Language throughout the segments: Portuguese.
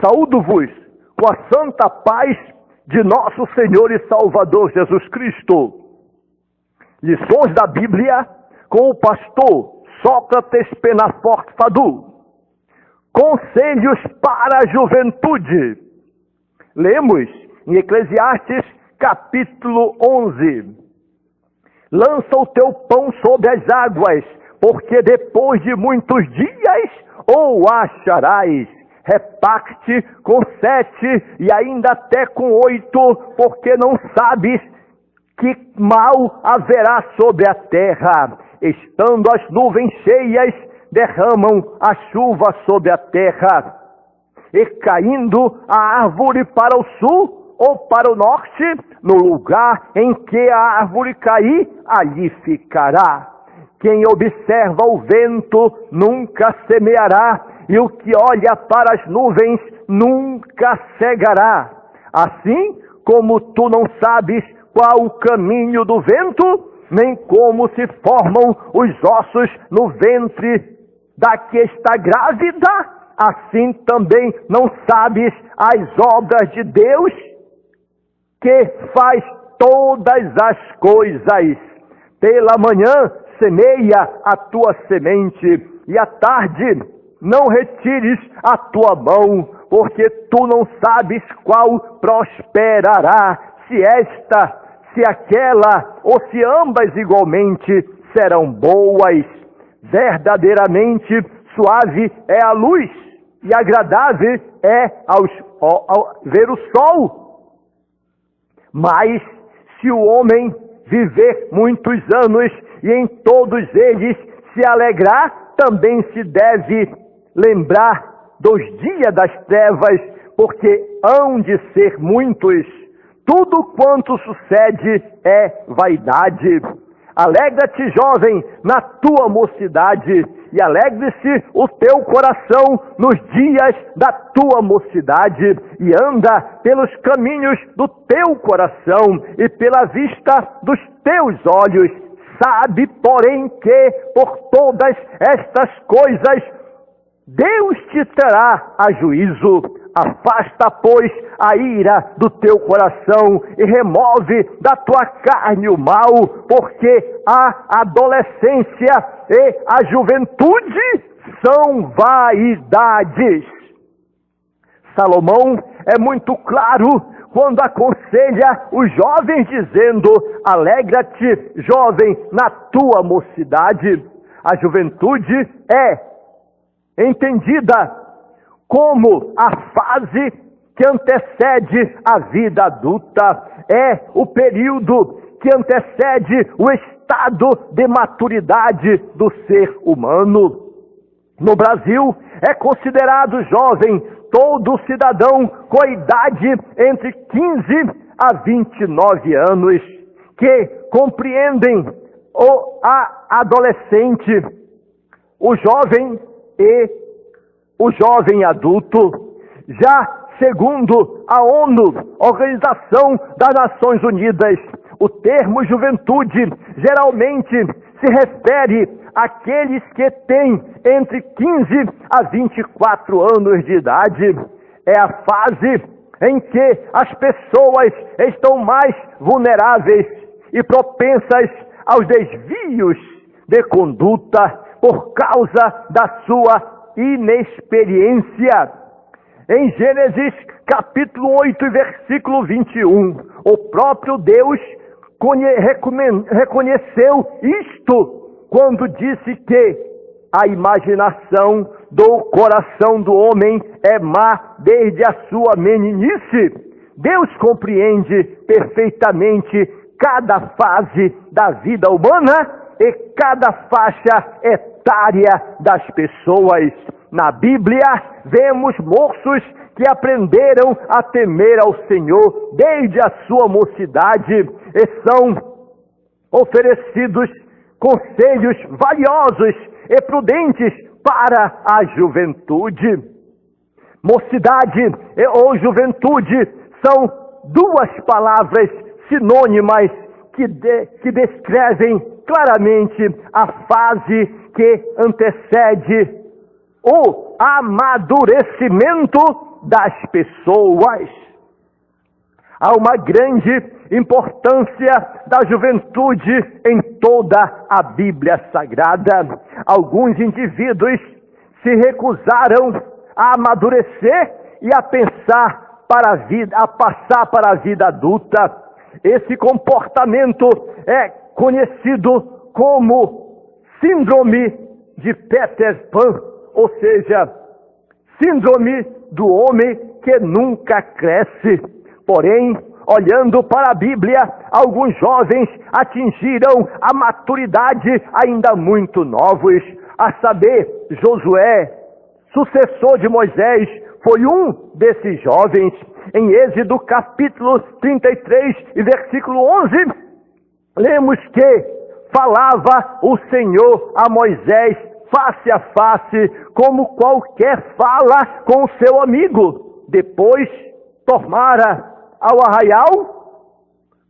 Saúdo-vos com a santa paz de nosso Senhor e Salvador Jesus Cristo. Lições da Bíblia com o pastor Sócrates Penaforte Fadu. Conselhos para a juventude. Lemos em Eclesiastes capítulo 11. Lança o teu pão sobre as águas, porque depois de muitos dias o acharás. Repacte com 7 e ainda até com 8, porque não sabes que mal haverá sobre a terra. Estando as nuvens cheias, derramam a chuva sobre a terra. E caindo a árvore para o sul ou para o norte, no lugar em que a árvore cair, ali ficará. Quem observa o vento nunca semeará, e o que olha para as nuvens nunca cegará. Assim como tu não sabes qual o caminho do vento, nem como se formam os ossos no ventre da que está grávida, assim também não sabes as obras de Deus, que faz todas as coisas. Pela manhã semeia a tua semente, e à tarde não retires a tua mão, porque tu não sabes qual prosperará, se esta, se aquela, ou se ambas igualmente serão boas. Verdadeiramente suave é a luz, e agradável é ver o sol. Mas se o homem viver muitos anos e em todos eles se alegrar, também se deve lembrar dos dias das trevas, porque hão de ser muitos. Tudo quanto sucede é vaidade. Alegra-te, jovem, na tua mocidade, e alegre-se o teu coração nos dias da tua mocidade, e anda pelos caminhos do teu coração e pela vista dos teus olhos. Sabe, porém, que por todas estas coisas Deus te terá a juízo. Afasta, pois, a ira do teu coração e remove da tua carne o mal, porque a adolescência e a juventude são vaidades. Salomão é muito claro quando aconselha os jovens dizendo: alegra-te, jovem, na tua mocidade. A juventude é entendida como a fase que antecede a vida adulta, é o período que antecede o estado de maturidade do ser humano. No Brasil, é considerado jovem todo cidadão com a idade entre 15 a 29 anos, que compreendem a adolescente, o jovem e o jovem adulto. Já segundo a ONU, Organização das Nações Unidas, o termo juventude geralmente se refere àqueles que têm entre 15 a 24 anos de idade. É a fase em que as pessoas estão mais vulneráveis e propensas aos desvios de conduta por causa da sua inexperiência. Em Gênesis capítulo 8, versículo 21, o próprio Deus reconheceu isto quando disse que a imaginação do coração do homem é má desde a sua meninice. Deus compreende perfeitamente cada fase da vida humana e cada faixa etária das pessoas. Na Bíblia, vemos moços que aprenderam a temer ao Senhor desde a sua mocidade e são oferecidos conselhos valiosos e prudentes para a juventude. Mocidade ou juventude são duas palavras sinônimas que descrevem claramente a fase que antecede o amadurecimento das pessoas. Há uma grande importância da juventude em toda a Bíblia Sagrada. Alguns indivíduos se recusaram a amadurecer e a pensar para a vida, a passar para a vida adulta. Esse comportamento é conhecido como síndrome de Peter Pan, ou seja, síndrome do homem que nunca cresce. Porém, olhando para a Bíblia, alguns jovens atingiram a maturidade ainda muito novos, a saber, Josué, sucessor de Moisés, foi um desses jovens. Em Êxodo capítulo 33 e versículo 11, lemos que falava o Senhor a Moisés face a face, como qualquer fala com o seu amigo. Depois tornara ao arraial,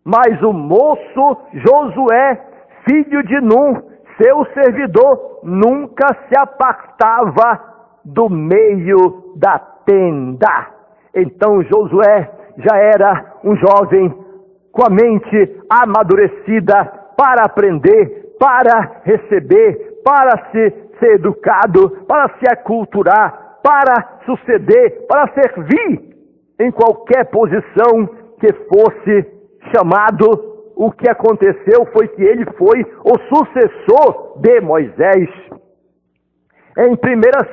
mas o moço Josué, filho de Num, seu servidor, nunca se apartava do meio da tenda. Então Josué já era um jovem com a mente amadurecida para aprender, para receber, para ser educado, para se aculturar, para suceder, para servir em qualquer posição que fosse chamado. O que aconteceu foi que ele foi o sucessor de Moisés. Em 1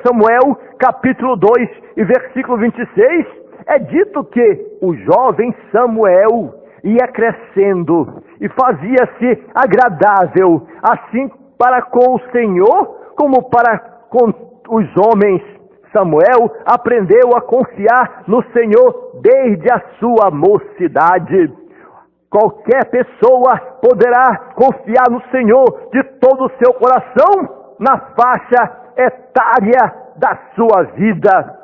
Samuel, capítulo 2 e versículo 26, é dito que o jovem Samuel ia crescendo e fazia-se agradável, assim para com o Senhor como para com os homens. Samuel aprendeu a confiar no Senhor desde a sua mocidade. Qualquer pessoa poderá confiar no Senhor de todo o seu coração na faixa etária da sua vida.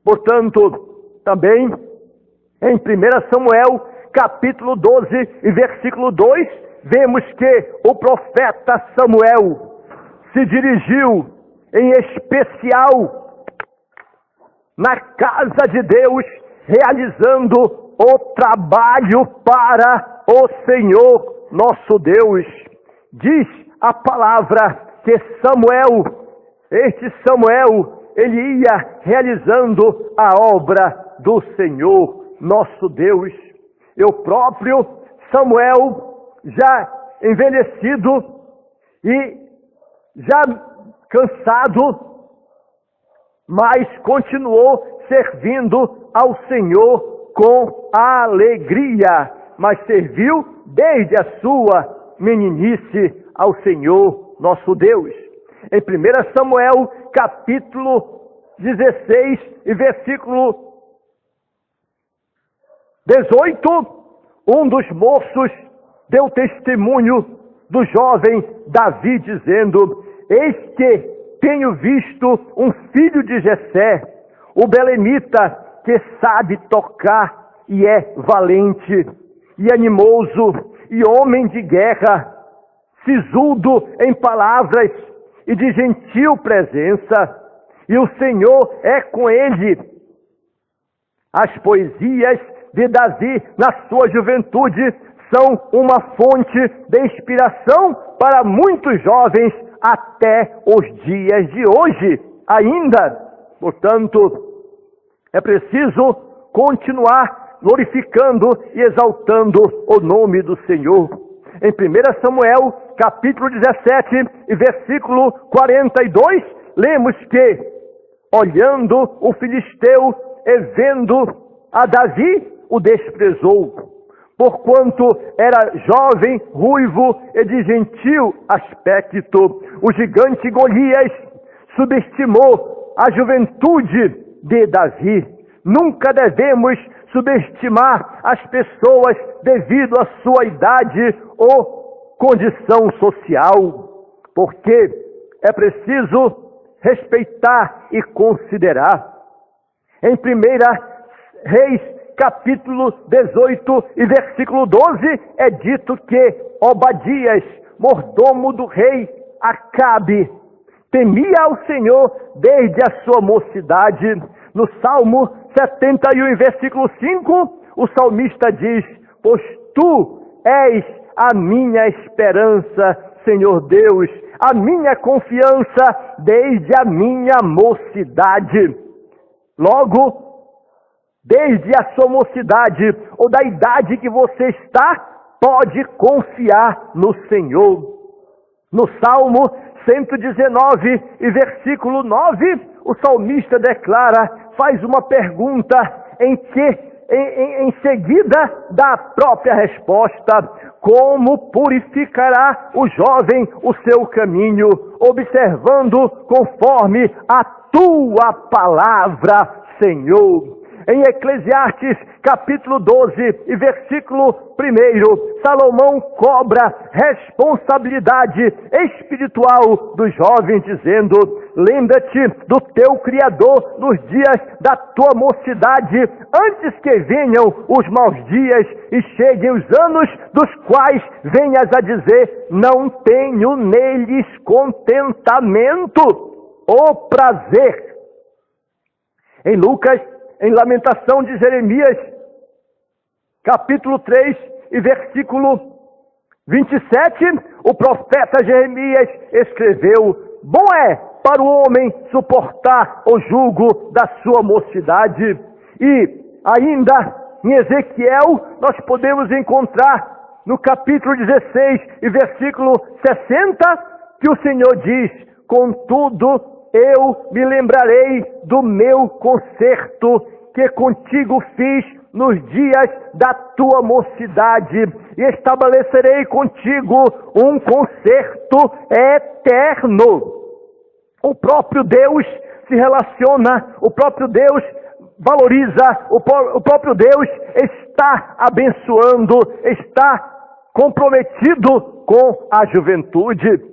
Portanto, também em 1 Samuel, capítulo 12 e versículo 2, vemos que o profeta Samuel se dirigiu em especial na casa de Deus, realizando o trabalho para o Senhor nosso Deus. Diz a palavra que este Samuel, ele ia realizando a obra do Senhor nosso Deus. E o próprio Samuel, já envelhecido e já cansado, mas continuou servindo ao Senhor com alegria, mas serviu desde a sua meninice ao Senhor nosso Deus. Em 1 Samuel, capítulo 16 e versículo 18, um dos moços deu testemunho do jovem Davi, dizendo: eis que tenho visto um filho de Jessé, o belemita, que sabe tocar e é valente e animoso e homem de guerra, sisudo em palavras e de gentil presença, e o Senhor é com ele. As poesias de Davi na sua juventude são uma fonte de inspiração para muitos jovens até os dias de hoje ainda. Portanto, é preciso continuar glorificando e exaltando o nome do Senhor. Em 1 Samuel, capítulo 17 e versículo 42, lemos que, olhando o filisteu e vendo a Davi, o desprezou, porquanto era jovem, ruivo e de gentil aspecto. O gigante Golias subestimou a juventude de Davi. Nunca devemos subestimar as pessoas devido à sua idade ou condição social, porque é preciso respeitar e considerar. Em 1 Reis, capítulo 18 e versículo 12, é dito que Obadias, mordomo do rei Acabe, temia ao Senhor desde a sua mocidade. No Salmo 71, versículo 5, o salmista diz: pois tu és a minha esperança, Senhor Deus, a minha confiança desde a minha mocidade. Logo, desde a sua mocidade, ou da idade que você está, pode confiar no Senhor. No Salmo 119 e versículo 9, o salmista declara, faz uma pergunta em seguida da própria resposta: como purificará o jovem o seu caminho, observando conforme a tua palavra, Senhor. Em Eclesiastes capítulo 12 e versículo 1, Salomão cobra responsabilidade espiritual dos jovens, dizendo: lembra-te do teu Criador nos dias da tua mocidade, antes que venham os maus dias e cheguem os anos dos quais venhas a dizer: não tenho neles contentamento ou prazer. Em Lucas, em Lamentação de Jeremias, capítulo 3 e versículo 27, o profeta Jeremias escreveu: bom é para o homem suportar o jugo da sua mocidade. E ainda em Ezequiel nós podemos encontrar no capítulo 16 e versículo 60, que o Senhor diz: contudo eu me lembrarei do meu concerto que contigo fiz nos dias da tua mocidade, e estabelecerei contigo um concerto eterno. O próprio Deus se relaciona, o próprio Deus valoriza, o próprio Deus está abençoando, está comprometido com a juventude.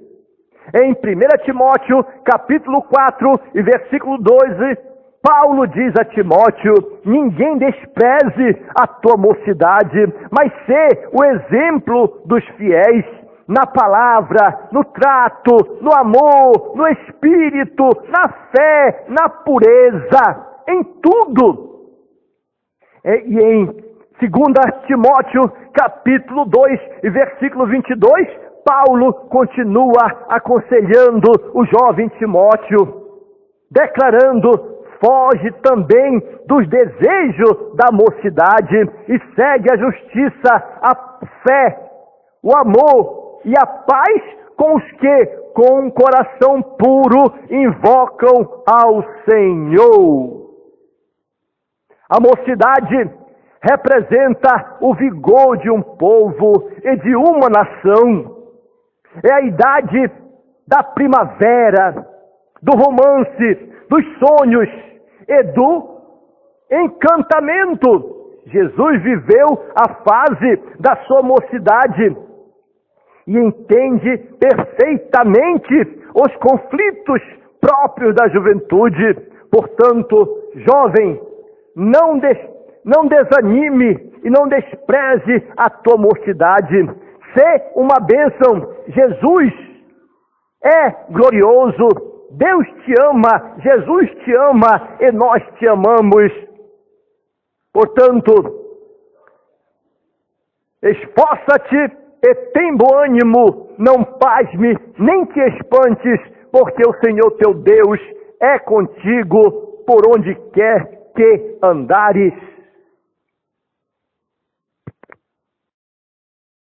Em 1 Timóteo, capítulo 4 e versículo 12, Paulo diz a Timóteo: ninguém despreze a tua mocidade, mas sê o exemplo dos fiéis, na palavra, no trato, no amor, no espírito, na fé, na pureza, em tudo. E em 2 Timóteo, capítulo 2 e versículo 22, Paulo continua aconselhando o jovem Timóteo, declarando: foge também dos desejos da mocidade e segue a justiça, a fé, o amor e a paz com os que, com um coração puro, invocam ao Senhor. A mocidade representa o vigor de um povo e de uma nação. É a idade da primavera, do romance, dos sonhos e do encantamento. Jesus viveu a fase da sua mocidade e entende perfeitamente os conflitos próprios da juventude. Portanto, jovem, não desanime e não despreze a tua mocidade. Sê uma bênção. Jesus é glorioso. Deus te ama, Jesus te ama e nós te amamos. Portanto, esforça-te e tem bom ânimo, não pasme, nem te espantes, porque o Senhor teu Deus é contigo por onde quer que andares.